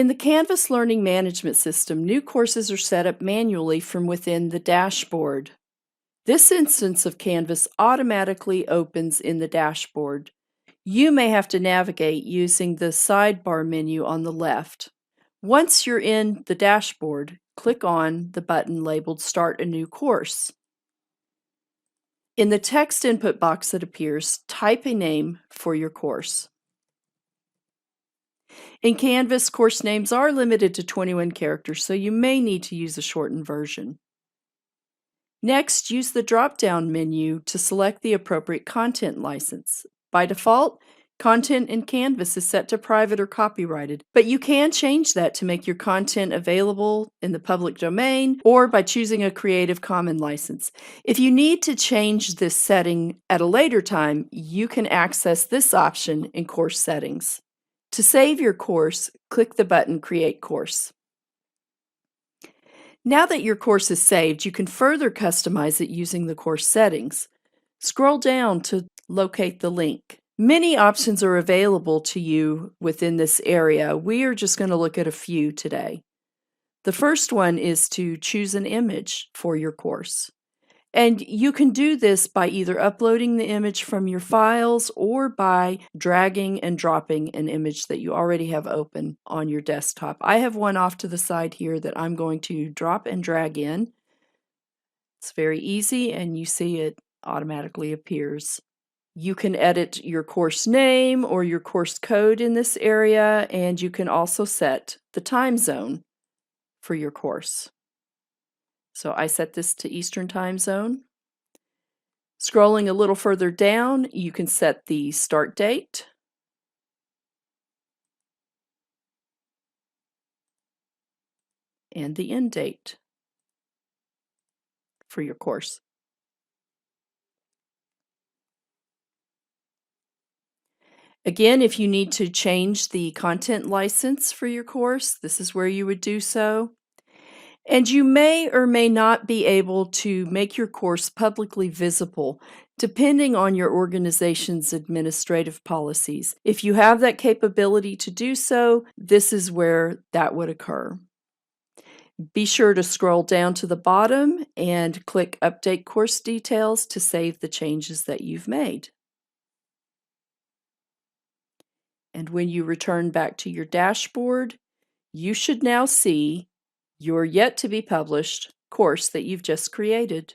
In the Canvas Learning Management System, new courses are set up manually from within the dashboard. This instance of Canvas automatically opens in the dashboard. You may have to navigate using the sidebar menu on the left. Once you're in the dashboard, click on the button labeled Start a New Course. In the text input box that appears, type a name for your course. In Canvas, course names are limited to 21 characters, so you may need to use a shortened version. Next, use the drop-down menu to select the appropriate content license. By default, content in Canvas is set to private or copyrighted, but you can change that to make your content available in the public domain or by choosing a Creative Commons license. If you need to change this setting at a later time, you can access this option in Course Settings. To save your course, click the button Create Course. Now that your course is saved, you can further customize it using the course settings. Scroll down to locate the link. Many options are available to you within this area. We are just going to look at a few today. The first one is to choose an image for your course. And you can do this by either uploading the image from your files or by dragging and dropping an image that you already have open on your desktop. I have one off to the side here that I'm going to drop and drag in. It's very easy, and you see it automatically appears. You can edit your course name or your course code in this area, and you can also set the time zone for your course. So I set this to Eastern Time Zone. Scrolling a little further down, you can set the start date. And the end date for your course. Again, if you need to change the content license for your course, this is where you would do so. And you may or may not be able to make your course publicly visible, depending on your organization's administrative policies. If you have that capability to do so, this is where that would occur. Be sure to scroll down to the bottom and click Update Course Details to save the changes that you've made. And when you return back to your dashboard, you should now see your yet-to-be-published course that you've just created.